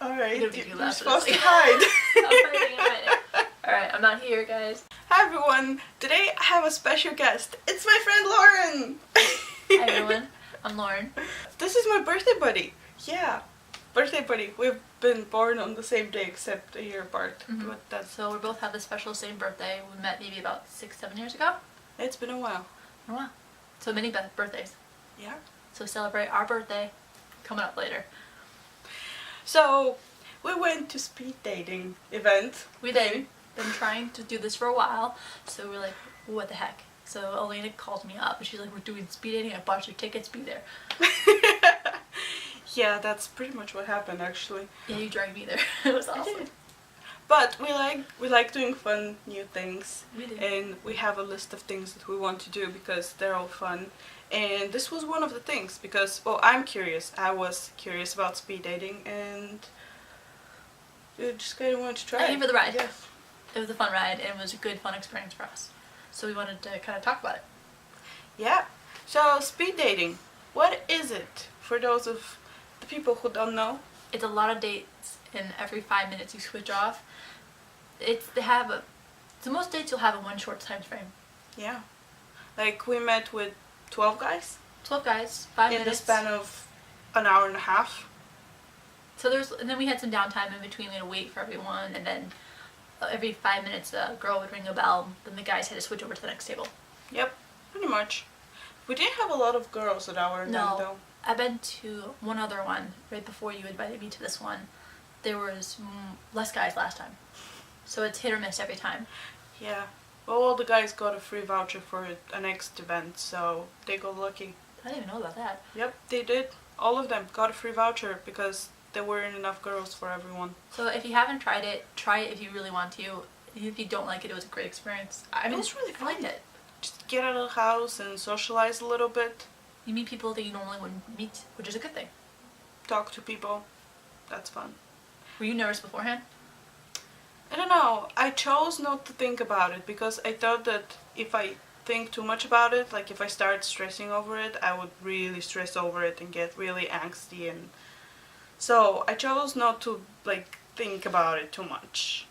Alright, you're supposed to hide. I'm hiding. Alright, I'm not here, guys. Hi everyone, today I have a special guest. It's my friend Loren. Hi everyone, I'm Loren. This is my birthday buddy. Yeah, birthday buddy. We've been born on the same day except a year apart. But that's... So we both have the special same birthday. We met maybe about 6-7 years ago. It's been a while. Oh wow. So many birthdays. Yeah. So celebrate our birthday coming up later. So we went to speed dating event. We did. Been trying to do this for a while, so we're like, what the heck? So Elena called me up and she's like, we're doing speed dating, I bought your tickets, be there. Yeah, that's pretty much what happened actually. Yeah, you dragged me there. It was awesome. But we like doing fun new things. We do. And we have a list of things that we want to do because they're all fun. And this was one of the things because, well, I'm curious. I was curious about speed dating and I just kind of wanted to try I came for the ride. Yeah. It was a fun ride and it was a good, fun experience for us. So we wanted to kind of talk about it. Yeah. So speed dating, what is it for those of the people who don't know? It's a lot of dates and every 5 minutes you switch off. So most dates you'll have in one short time frame. Yeah. Like we met with 12 guys. 12 guys, 5 minutes. In the span of an hour and a half. So and then we had some downtime in between. We had to wait for everyone, and then every 5 minutes a girl would ring a bell, then the guys had to switch over to the next table. Yep, pretty much. We didn't have a lot of girls at our event though. I've been to one other one right before you invited me to this one. There was less guys last time. So it's hit or miss every time. Yeah. Well, all the guys got a free voucher for a next event, so they got lucky. I didn't even know about that. Yep, they did. All of them got a free voucher because there weren't enough girls for everyone. So if you haven't tried it, try it if you really want to. If you don't like it, it was a great experience. I mean, it was really fun. I liked it. Just get out of the house and socialize a little bit. You meet people that you normally wouldn't meet, which is a good thing. Talk to people. That's fun. Were you nervous beforehand? I don't know. I chose not to think about it because I thought that if I think too much about it, like if I start stressing over it, I would really stress over it and get really angsty, and so I chose not to like think about it too much.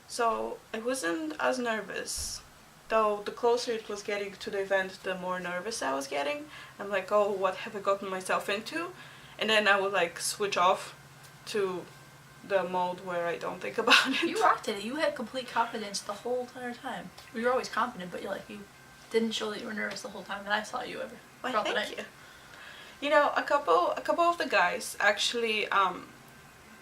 So I wasn't as nervous. Though the closer it was getting to the event, the more nervous I was getting. I'm like, oh, what have I gotten myself into? And then I would like switch off to the mode where I don't think about it. You rocked it. You had complete confidence the whole entire time. You were always confident, but you didn't show that you were nervous the whole time that I saw you ever. Well, thank you. You know, a couple of the guys actually,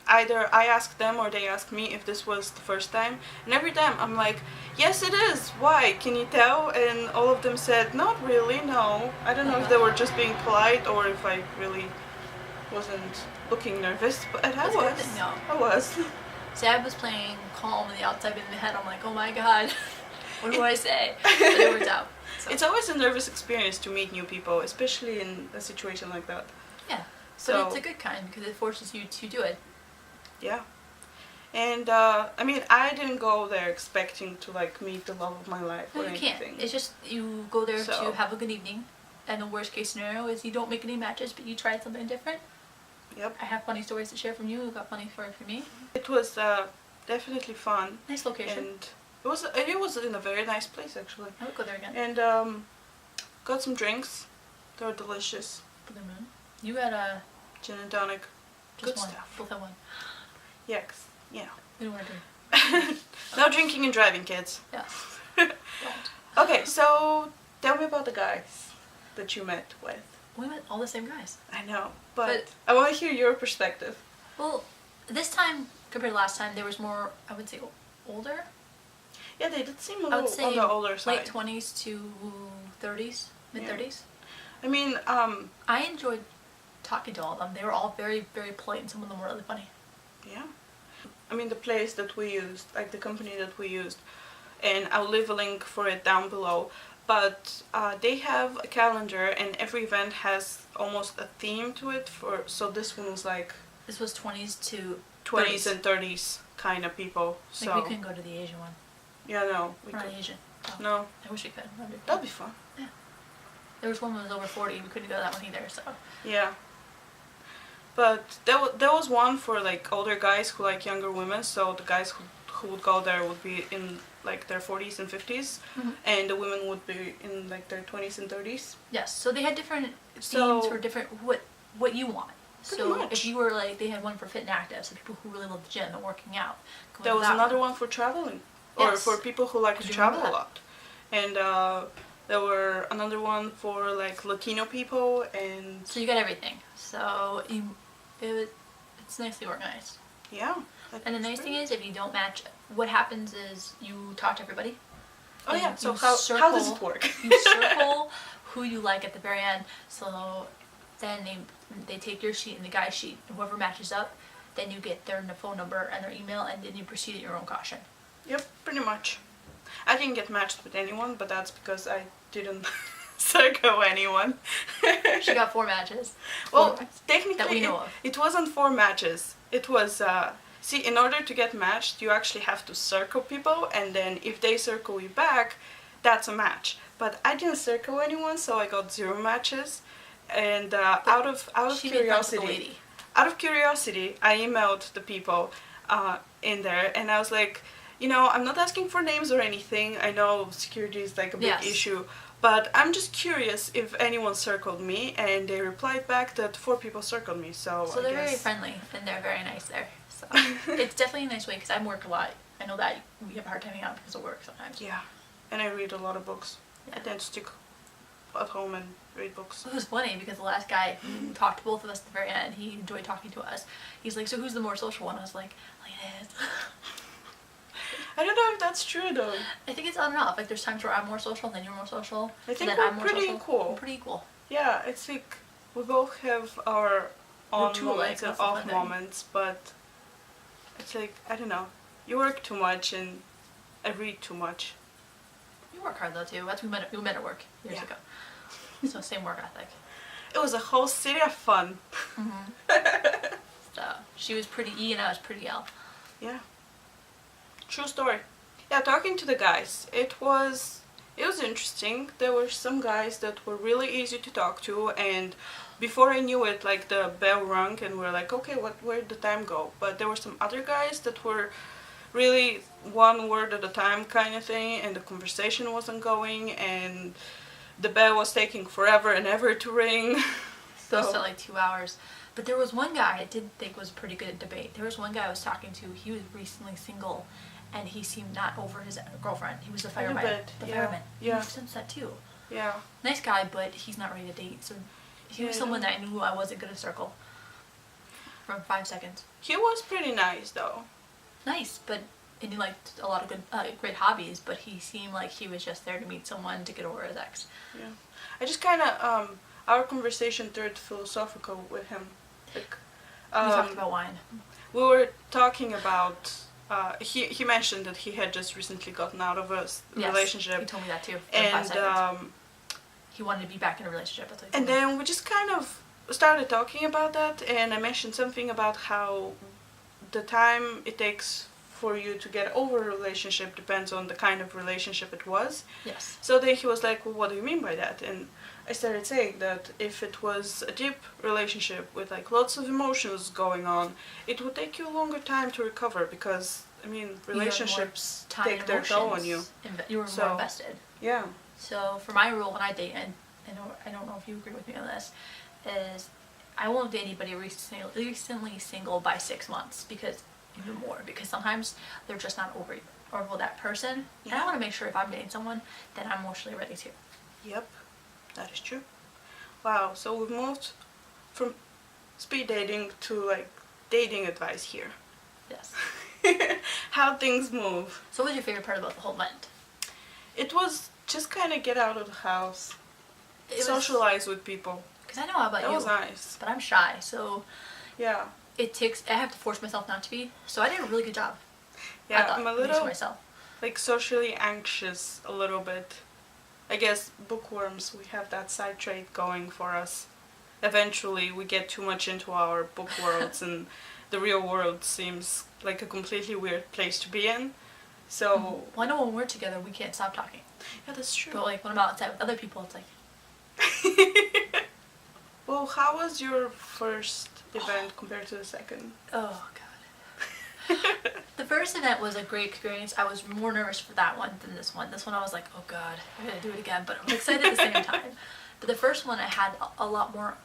either I asked them or they asked me if this was the first time, and every time I'm like, yes it is, why, can you tell? And all of them said, not really, no. I don't know if they were just being polite or if I really wasn't looking nervous, but I was. No. I was. See, I was playing calm in the outside, but in the head I'm like, oh my god, what do I say? But it worked out. So. It's always a nervous experience to meet new people, especially in a situation like that. Yeah, so but it's a good kind because it forces you to do it. Yeah. And I mean, I didn't go there expecting to like meet the love of my life or anything. You can't. It's just you go there to have a good evening, and the worst case scenario is you don't make any matches, but you tried something different. Yep. I have funny stories to share from you. You got funny stories from me. It was definitely fun. Nice location. And it was in a very nice place actually. I would go there again. And got some drinks. They were delicious. You had a gin and tonic. Just Good one. stuff. Both had one. Yeah, you know. We don't want to drink. No drinking and driving, kids. Yeah. Okay, so tell me about the guys that you met with. We met all the same guys. I know, but I want to hear your perspective. Well, this time compared to last time, there was more, I would say, older. Yeah, they did seem a little on the older side. Late 20s to 30s, mid-30s. Yeah. I mean, I enjoyed talking to all of them. They were all very, very polite, and some of them were really funny. Yeah. I mean, the place that we used, like the company that we used, and I'll leave a link for it down below, but they have a calendar and every event has almost a theme to it. So this one was like... This was 20s to 20s and 30s kind of people. So we couldn't go to the Asian one. Yeah, no. We're not Asian. Oh. No. I wish we could. That'd be fun. Yeah. There was one that was over 40. We couldn't go to that one either, so... Yeah. But there was one for like older guys who like younger women, so the guys who would go there would be in like their 40s and 50s, and the women would be in like their 20s and 30s. Yes, so they had different themes for different what you want. Pretty So much. if you were like, they had one for fit and active, so people who really love the gym and working out. There was another one for traveling, or Yes. for people who like I to do travel a remember that. lot, and there were another one for like Latino people, and So you got everything. So it's nicely organized. yeah. And the nice thing is, if you don't match, what happens is you talk to everybody. Oh and yeah. So you how does it work? You circle who you like at the very end. So then they take your sheet and the guy's sheet, and whoever matches up, then you get their phone number and their email, and then you proceed at your own caution. Yep, pretty much. I didn't get matched with anyone, but that's because I didn't circle anyone. She got 4 matches. Well, 4 technically, that we know of. it wasn't 4 matches. It was, see, in order to get matched, you actually have to circle people, and then if they circle you back, that's a match. But I didn't circle anyone, so I got 0 matches. And out of She made friends with the curiosity, lady. out of curiosity, I emailed the people in there, and I was like, you know, I'm not asking for names or anything. I know security is like a big Yes. issue, but I'm just curious if anyone circled me, and they replied back that 4 people circled me. So So they're I guess very friendly and they're very nice there. So it's definitely a nice way because I work a lot. I know that we have a hard time hanging out because of work sometimes. yeah, and I read a lot of books. I Yeah. tend to stick at home and read books. It was funny because the last guy who talked to both of us at the very end, he enjoyed talking to us. He's like, so who's the more social one? I was like, Liz. I don't know if that's true though. I think it's on and off. Like there's times where I'm more social, then you're more social, I think and then we're I'm more pretty social. equal. We're pretty equal. Yeah, it's like we both have our on two moments likes, and that's the off fun thing. moments, but it's like, I don't know. You work too much and I read too much. You work hard though too. That's we met at work years Yeah. ago. So same work ethic. It was a whole city of fun. So she was pretty E and I was pretty L. Yeah. True story. Yeah, talking to the guys, it was interesting. There were some guys that were really easy to talk to, and before I knew it, like the bell rung and we're like, okay, where'd the time go? But there were some other guys that were really one word at a time kind of thing, and the conversation wasn't going, and the bell was taking forever and ever to ring. Those at like 2 hours. But there was one guy I did think was pretty good at debate. There was one guy I was talking to. He was recently single, and he seemed not over his girlfriend. He was the fireman. bet, The yeah, fireman. yeah. He sensed that too. Yeah. Nice guy, but he's not ready to date. So he was Yeah. someone that I knew I wasn't gonna circle. From 5 seconds. He was pretty nice though. Nice, but and he liked a lot of good, great hobbies. But he seemed like he was just there to meet someone to get over his ex. Yeah. I just kind of, our conversation turned philosophical with him. Like, We talked about wine. we were talking about, he mentioned that he had just recently gotten out of a Yes, relationship. He told me that too. For 5 And, seconds. He wanted to be back in a relationship. That's what he and told me. then we just kind of started talking about that, and I mentioned something about how the time it takes for you to get over a relationship depends on the kind of relationship it was. Yes. So then he was like, well, what do you mean by that? And I started saying that if it was a deep relationship with like lots of emotions going on, it would take you a longer time to recover because, I mean, relationships Time take and their toll on emotions. you. You were So- more invested. Yeah. So for my rule when I date, and I don't know if you agree with me on this, is I won't date anybody recently single by 6 months because even more because sometimes they're just not over that person. And I Yeah. want to make sure if I'm dating someone that I'm emotionally ready to. Yep. That is true. Wow. So we've moved from speed dating to like dating advice here. Yes. How things move. So what was your favorite part about the whole event? It was just kind of get out of the house, It socialize with people. Because I know how about That you, was nice. but I'm shy, so Yeah. I have to force myself not to be. So I did a really good job. I Yeah, thought, I'm a at least for little myself. like socially anxious a little bit. I guess bookworms, we have that side trait going for us. Eventually we get too much into our book worlds and the real world seems like a completely weird place to be in. So Well, I know when we're together, we can't stop talking. yeah, that's true. But like when I'm outside with other people, it's like Well, how was your first event compared to the second? Oh god. The first event was a great experience. I was more nervous for that one than this one. This one I was like, oh god, I gotta do it again, but I'm excited at the same time. But the first one I had a lot more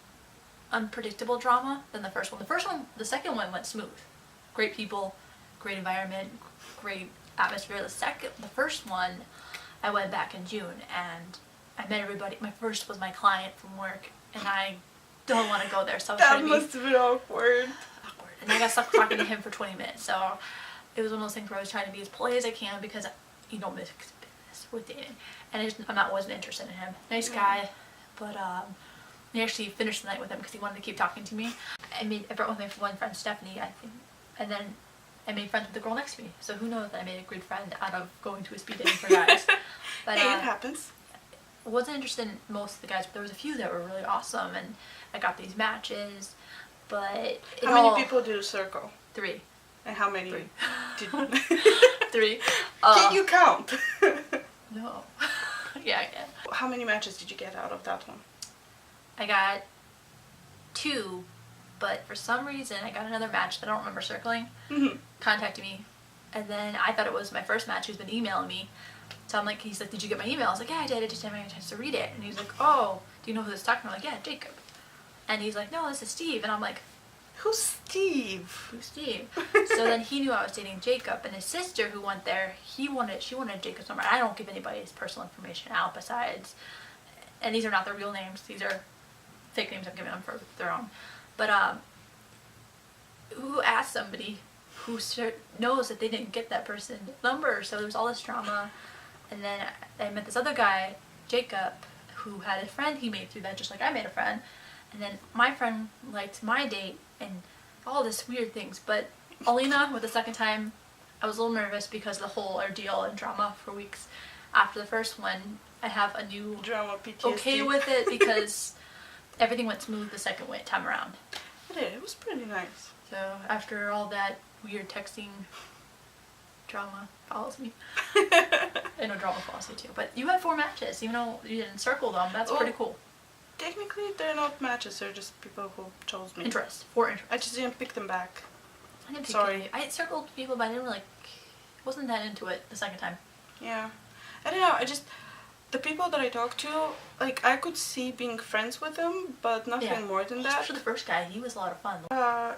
unpredictable drama than the first one. The second one went smooth. Great people, great environment, great atmosphere. The first one, I went back in June and I met everybody. My first was my client from work, and I don't want to go there. So I was That must have been awkward. And I got stuck talking to him for 20 minutes. So it was one of those things where I was trying to be as polite as I can because you don't mix business with dating. And wasn't interested in him. Nice guy, but I actually finished the night with him because he wanted to keep talking to me. I brought with my one friend, Stephanie, I think, and then I made friends with the girl next to me. So who knows that I made a good friend out of going to a speed dating for guys. But hey, it happens. I wasn't interested in most of the guys, but there was a few that were really awesome, and I got these matches. But how many people did you circle? 3. And how many? 3. Did 3. Can you count? No. Yeah, I can. How many matches did you get out of that one? I got 2, but for some reason I got another match that I don't remember circling. Contacted me, and then I thought it was my first match who's been emailing me. So I'm like, he's like, did you get my email? I was like, yeah, I did. I just didn't have a chance to read it. And he's like, oh, do you know who this is talking? I'm like, yeah, Jacob. And he's like, no, this is Steve. And I'm like, who's Steve? Who's Steve? So then he knew I was dating Jacob, and his sister who went there, she wanted Jacob's number. I don't give anybody's personal information out besides, and these are not their real names. These are fake names I'm giving them for their own. But who asked somebody who knows that they didn't get that person's number? So there was all this drama. And then I met this other guy, Jacob, who had a friend he made through that, just like I made a friend. And then my friend liked my date and all this weird things. But Alina, with the second time, I was a little nervous because of the whole ordeal and drama for weeks. After the first one, I have a new drama PTSD. Okay with it because everything went smooth the second time around. It did. It was pretty nice. So after all that weird texting drama follows me. I know drama follows you too. But you had 4 matches, even though you didn't circle them. That's pretty cool. Technically, they're not matches. They're just people who chose me. 4 interest. I just didn't pick them back. I didn't pick any. I circled people, but I didn't wasn't that into it the second time. Yeah. I don't know. The people that I talked to, I could see being friends with them, but nothing more than that. Especially the first guy. He was a lot of fun.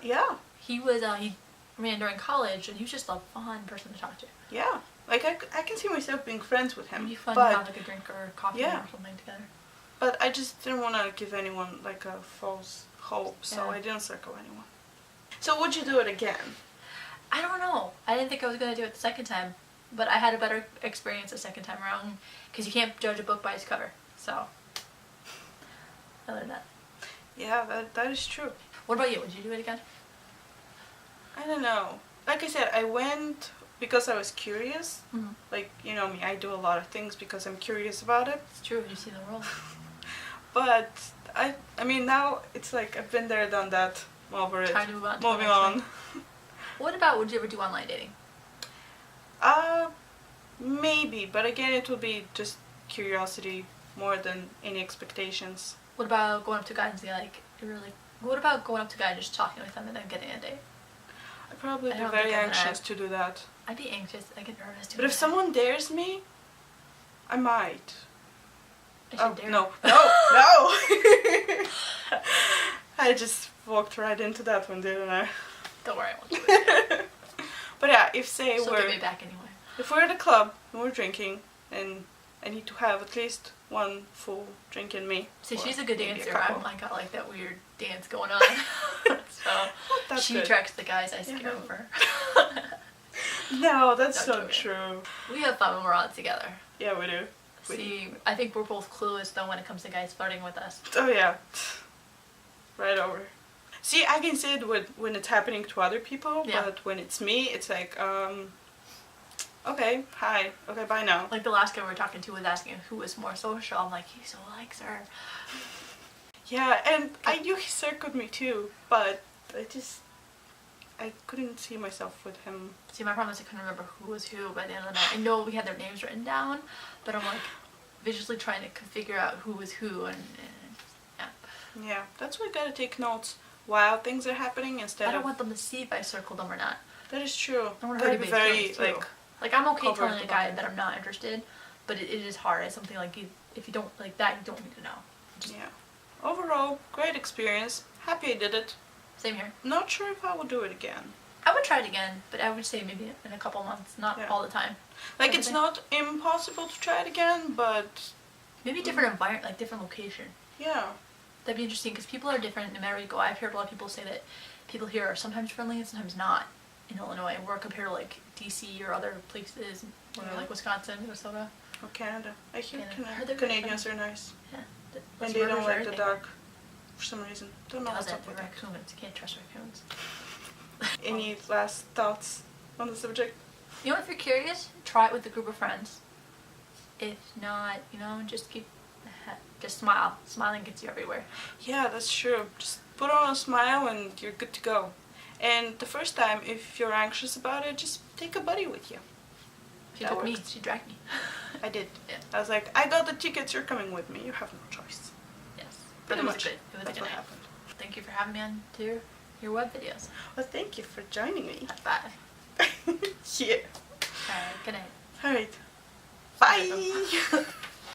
Yeah. He was, he ran during college, and he was just a fun person to talk to. Yeah. I can see myself being friends with him. It'd be fun to have a drink or coffee or something together. But I just didn't want to give anyone a false hope, so I didn't circle anyone. So would you do it again? I don't know. I didn't think I was going to do it the second time, but I had a better experience the second time around because you can't judge a book by its cover. So I learned that. Yeah, that is true. What about you? Would you do it again? I don't know. Like I said, I went because I was curious. Mm-hmm. You know me, I do a lot of things because I'm curious about it. It's true. You see the world. But I mean now it's I've been there, done that. I'm over it. Trying to move on. Moving on. What about, would you ever do online dating? Maybe, but again it would be just curiosity more than any expectations. What about going up to guys and say what about going up to guys and just talking with them and then getting a date? I'd probably be very anxious to do that. I'd be anxious. I get nervous too. But if someone dares me, I might. I should dare. No. I just walked right into that one, didn't I? Don't worry, I won't do it. But yeah, if get me back anyway. If we're at a club and we're drinking and I need to have at least one full drink in me. See, she's a good dancer. I got that weird dance going on. So she attracts the guys I scare over. No, that's so true. We have fun when we're all together. Yeah, we do. See, I think we're both clueless though when it comes to guys flirting with us. Oh yeah. Right over. See, I can see it when it's happening to other people, but when it's me, it's okay, hi, okay, bye now. The last guy we were talking to was asking who was more social. I'm like, he so likes her. Yeah, and I knew he circled me too, but I couldn't see myself with him. See, my problem is I couldn't remember who was who by the end of the night. I know we had their names written down, but I'm visually trying to figure out who was who, and yeah. Yeah, that's why you gotta take notes while things are happening I instead don't of. want them to see if I circled them or not. That is true. I want to Gotta hurt be anybody's very feelings, too. like. I'm okay covert telling a guy about it. that I'm not interested, but it is hard. It's something like if you don't like that, you don't need to know. Yeah. Overall, great experience. Happy I did it. Same here. Not sure if I will do it again. I would try it again, but I would say maybe in a couple months, not Yeah. all the time. Like, it's not impossible to try it again, but Maybe different environment, like different location. yeah. That'd be interesting because people are different no matter where you go. I've heard a lot of people say that people here are sometimes friendly and sometimes not in Illinois. Where compared to like DC or other places, or Yeah. like Wisconsin, Minnesota. Or Canada. I hear Canada. I heard they're Canadians are nice. Yeah. And they don't like the dark for some reason. Don't know what's Because up with they're that. raccoons. You can't trust raccoons. Any last thoughts on the subject? You know, if you're curious, try it with a group of friends. If not, just smile. Smiling gets you everywhere. Yeah, that's true. Just put on a smile and you're good to go. And the first time, if you're anxious about it, just take a buddy with you. She That took me. works. She dragged me. I did. Yeah. I was like, I got the tickets, you're coming with me. You have no choice. Yes. But Pretty it was much. good. It was a That's good what night. happened. Thank you for having me on to your web videos. Well, thank you for joining me. High five. Yeah. Alright, good night. Alright. Bye.